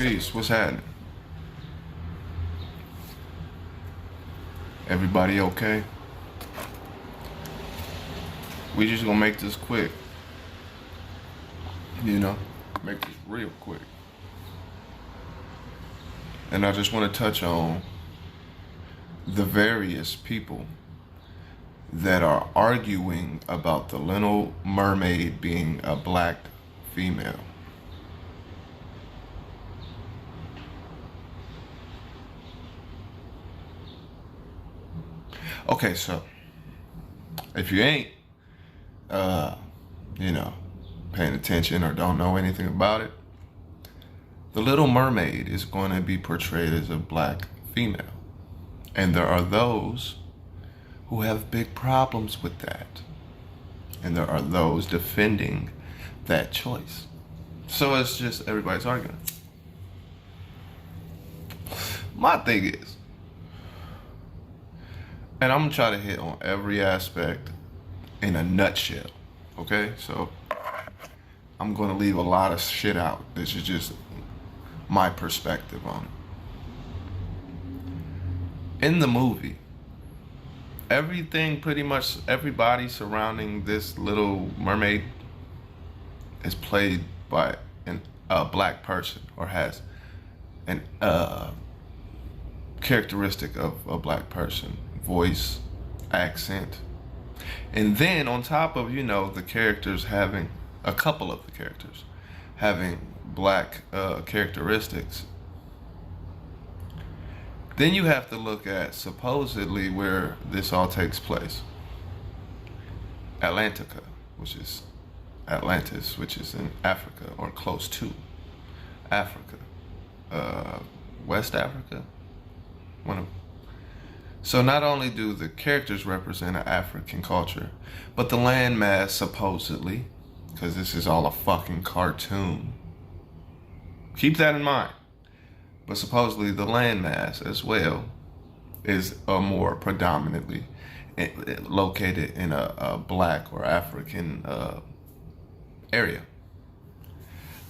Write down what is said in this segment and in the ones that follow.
Peace. What's happening? Everybody okay? We just gonna make this quick. You know? Make this real quick. And I just want to touch on the various people that are arguing about the Little Mermaid being a black female. Okay, so if you ain't, paying attention or don't know anything about it, the Little Mermaid is going to be portrayed as a black female. And there are those who have big problems with that. And there are those defending that choice. So it's just everybody's arguing. My thing is, and I'm gonna try to hit on every aspect in a nutshell, okay? So I'm gonna leave a lot of shit out. This is just my perspective on it. In the movie, everything, pretty much everybody surrounding this Little Mermaid is played by a black person or has an characteristic of a black person. Voice, accent. And then on top of, the characters having, a couple of the characters having black characteristics, then you have to look at supposedly where this all takes place. Atlantica, which is Atlantis, which is in Africa or close to Africa. West Africa? One of. So not only do the characters represent an African culture, but the landmass supposedly, because this is all a fucking cartoon. Keep that in mind. But supposedly the landmass as well is more predominantly located in a black or African area.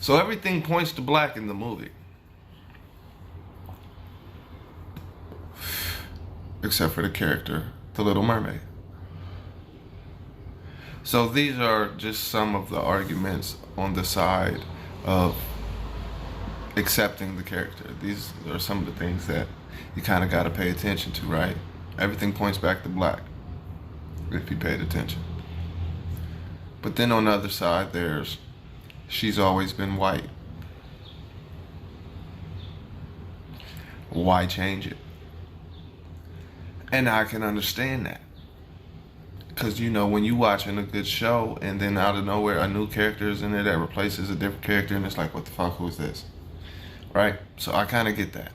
So everything points to black in the movie. Except for the character, the Little Mermaid. So these are just some of the arguments on the side of accepting the character. These are some of the things that you kind of got to pay attention to, right? Everything points back to black, if you paid attention. But then on the other side, there's, she's always been white. Why change it? And I can understand that. Because, when you watching a good show and then out of nowhere a new character is in there that replaces a different character and it's like, what the fuck, who's this? Right? So I kind of get that.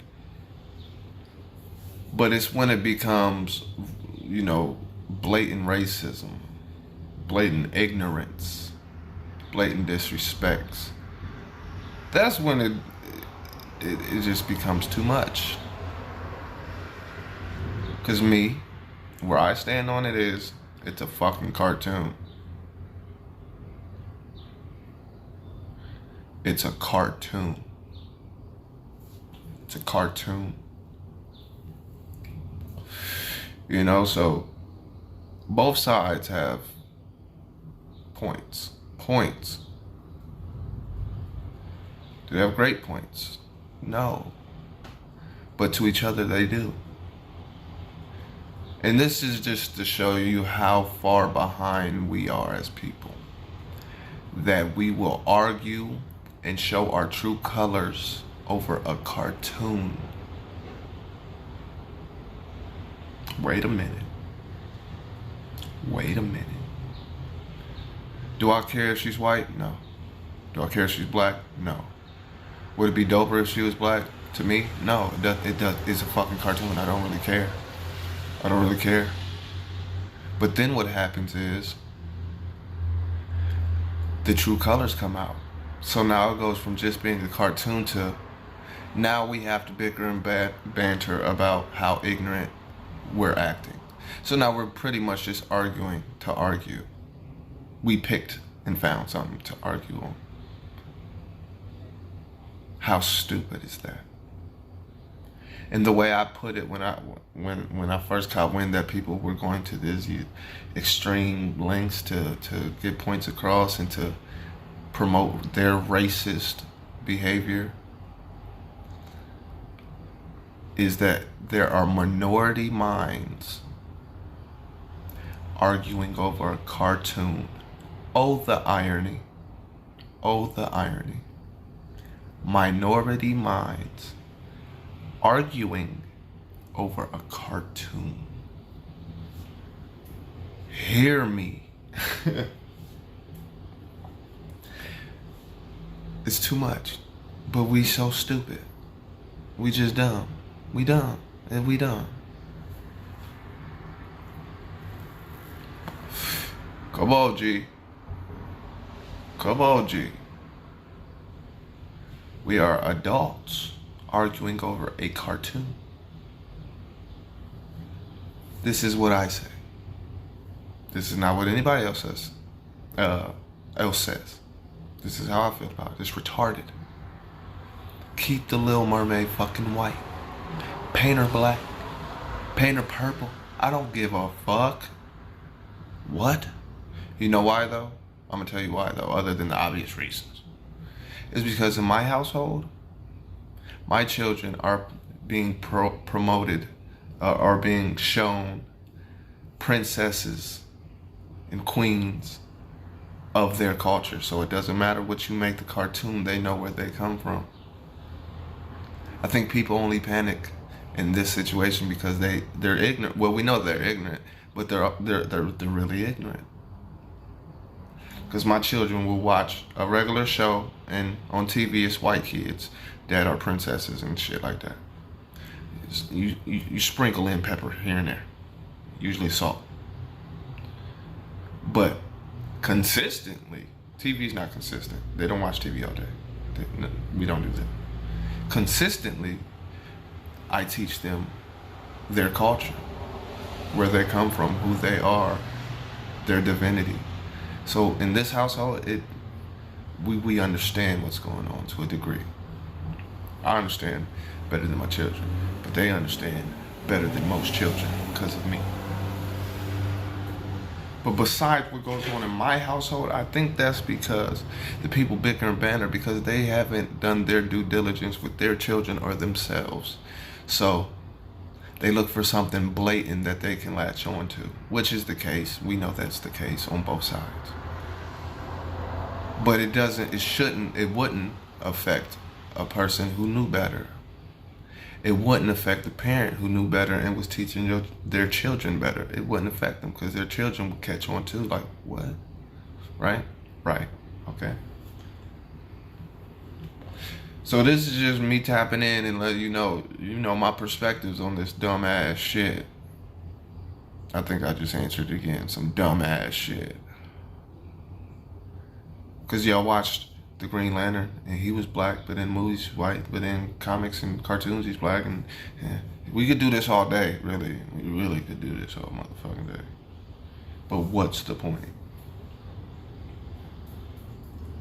But it's when it becomes, blatant racism, blatant ignorance, blatant disrespects. That's when it just becomes too much. Because where I stand on it is, it's a fucking cartoon. It's a cartoon. It's a cartoon. So both sides have points. Do they have great points? No. But to each other they do. And this is just to show you how far behind we are as people. That we will argue and show our true colors over a cartoon. Wait a minute. Do I care if she's white? No. Do I care if she's black? No. Would it be doper if she was black? To me? No. It does. It's a fucking cartoon. I don't really care. But then what happens is the true colors come out. So now it goes from just being a cartoon to now we have to bicker and banter about how ignorant we're acting. So now we're pretty much just arguing to argue. We picked and found something to argue on. How stupid is that? And the way I put it when I first caught wind that people were going to these extreme lengths to get points across and to promote their racist behavior, is that there are minority minds arguing over a cartoon. Oh, the irony. Oh, the irony. Minority minds arguing over a cartoon. Hear me. It's too much. But we so stupid. We just dumb. We dumb. And we dumb. Come on, G. Come on, G. We are adults arguing over a cartoon. This is what I say. This is not what anybody else says. This is how I feel about it. It's retarded. Keep the Little Mermaid fucking white. Paint her black. Paint her purple. I don't give a fuck. What? You know why though? I'm gonna tell you why though, other than the obvious reasons. It's because in my household, my children are being promoted, are being shown princesses and queens of their culture. So it doesn't matter what you make the cartoon, they know where they come from. I think people only panic in this situation because they're ignorant. Well, we know they're ignorant, but they're really ignorant. Because my children will watch a regular show, and on TV it's white kids that are princesses and shit like that. You sprinkle in pepper here and there, usually salt. But consistently, TV's not consistent. They don't watch TV all day. We don't do that. Consistently, I teach them their culture, where they come from, who they are, their divinity. So in this household, we understand what's going on to a degree. I understand better than my children, but they understand better than most children because of me. But besides what goes on in my household, I think that's because the people bicker and banter because they haven't done their due diligence with their children or themselves. So they look for something blatant that they can latch on to, which is the case. We know that's the case on both sides. But it wouldn't affect a person who knew better. It wouldn't affect the parent who knew better and was teaching their children better. It wouldn't affect them because their children would catch on too. Like, what? Right? Right. Okay. So this is just me tapping in and letting you know my perspectives on this dumbass shit. I think I just answered again, some dumbass shit. Because y'all watched the Green Lantern and he was black, but in movies he's white, but in comics and cartoons he's black, and yeah, we could do this all day, really. We really could do this all motherfucking day. But what's the point?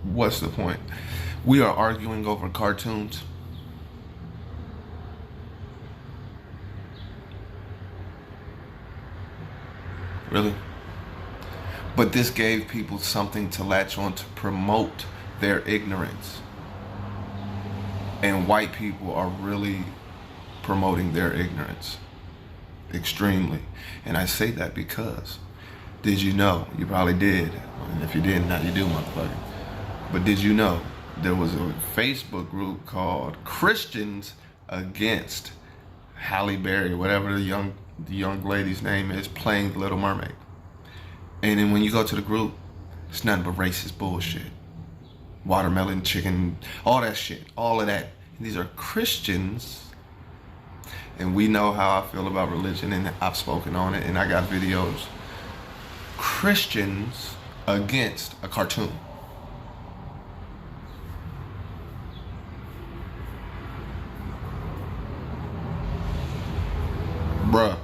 What's the point? We are arguing over cartoons. Really? But this gave people something to latch on to promote their ignorance. And white people are really promoting their ignorance. Extremely. And I say that because, did you know? You probably did. And if you didn't, now you do, motherfucker. But did you know there was a Facebook group called Christians Against Halle Berry, whatever the young lady's name is, playing The Little Mermaid. And then when you go to the group, it's nothing but racist bullshit. Watermelon, chicken, all that shit, all of that. And these are Christians, and we know how I feel about religion, and I've spoken on it, and I got videos. Christians against a cartoon. Bruh.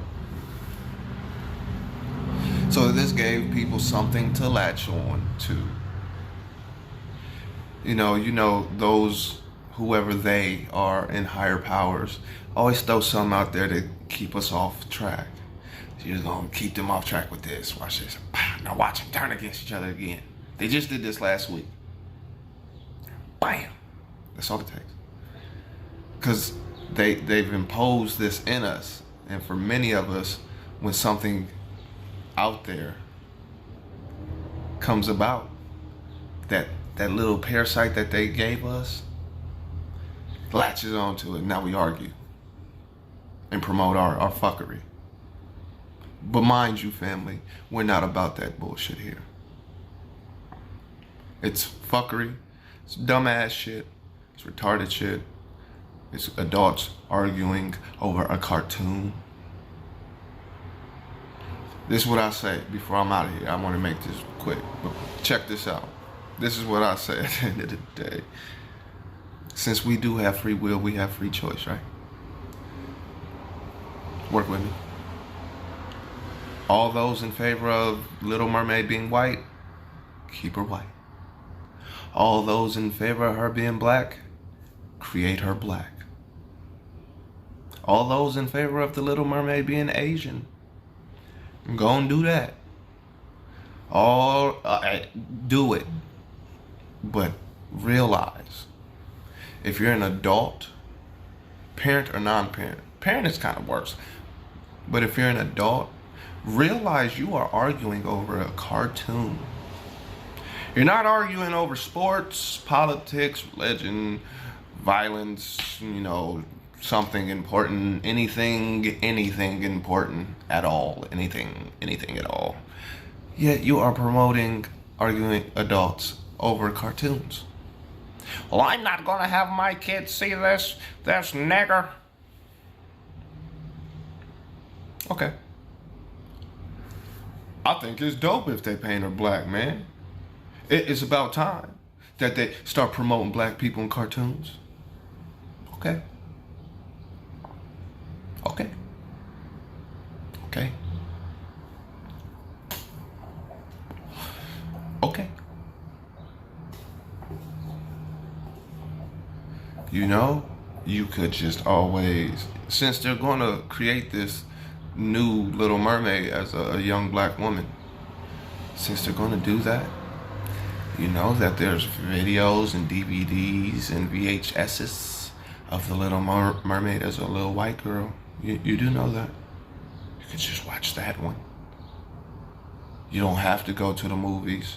So this gave people something to latch on to. You know, those whoever they are in higher powers, always throw something out there to keep us off track. You're just gonna keep them off track with this. Watch this. Now watch them turn against each other again. They just did this last week. Bam. That's all it takes. Because they've imposed this in us. And for many of us, when something out there comes about, that little parasite that they gave us latches onto it. Now we argue and promote our fuckery. But mind you, family, we're not about that bullshit here. It's fuckery. It's dumbass shit. It's retarded shit. It's adults arguing over a cartoon. This is what I say before I'm out of here. I want to make this quick. But check this out. This is what I say at the end of the day. Since we do have free will, we have free choice, right? Work with me. All those in favor of Little Mermaid being white, keep her white. All those in favor of her being black, create her black. All those in favor of the Little Mermaid being Asian, go and do that. Do it. But realize, if you're an adult, parent or non-parent, parent is kind of worse, but if you're an adult, realize you are arguing over a cartoon. You're not arguing over sports, politics, religion, violence, something important, anything important at all, anything at all. Yet you are promoting arguing adults over cartoons. Well, I'm not gonna have my kids see this nigger. Okay. I think it's dope if they paint her black, man. It's about time that they start promoting black people in cartoons. Okay. Okay. Okay. Okay. You could just always, since they're going to create this new Little Mermaid as a young black woman, since they're going to do that, you know that there's videos and DVDs and VHSs of the Little Mermaid as a little white girl. You do know that. You can just watch that one. You don't have to go to the movies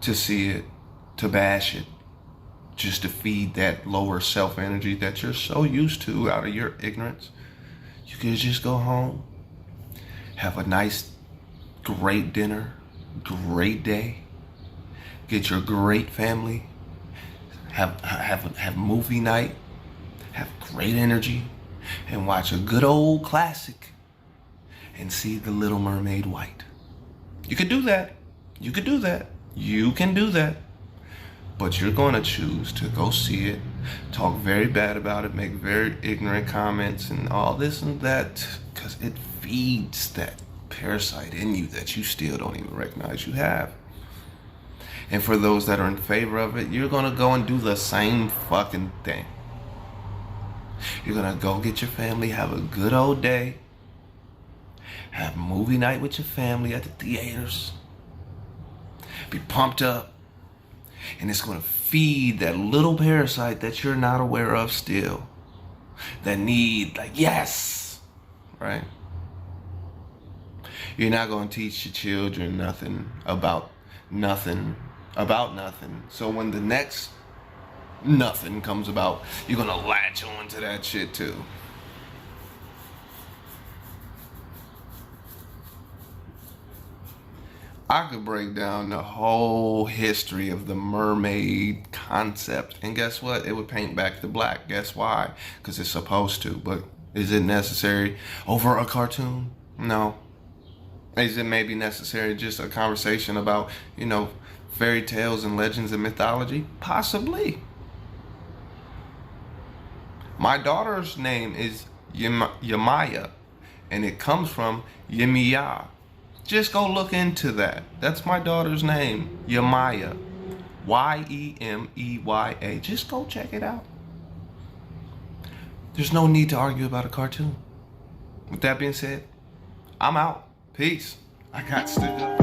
to see it, to bash it, just to feed that lower self energy that you're so used to out of your ignorance. You could just go home, have a nice, great dinner, great day, get your great family, have movie night, have great energy, and watch a good old classic and see the Little Mermaid white. You could do that. You could do that. You can do that. But you're going to choose to go see it, talk very bad about it, make very ignorant comments and all this and that, because it feeds that parasite in you that you still don't even recognize you have. And for those that are in favor of it, you're going to go and do the same fucking thing. You're going to go get your family, have a good old day, have movie night with your family at the theaters, be pumped up, and it's going to feed that little parasite that you're not aware of still, that need, like, yes, right? You're not going to teach your children nothing about nothing. So when the next nothing comes about, you're going to latch on to that shit too. I could break down the whole history of the mermaid concept. And guess what? It would paint back to black. Guess why? Because it's supposed to. But is it necessary over a cartoon? No. Is it maybe necessary just a conversation about, fairy tales and legends and mythology? Possibly. My daughter's name is Yemaya, and it comes from Yemiya. Just go look into that. That's my daughter's name, Yemaya. Yemeya. Just go check it out. There's no need to argue about a cartoon. With that being said, I'm out. Peace. I got to go.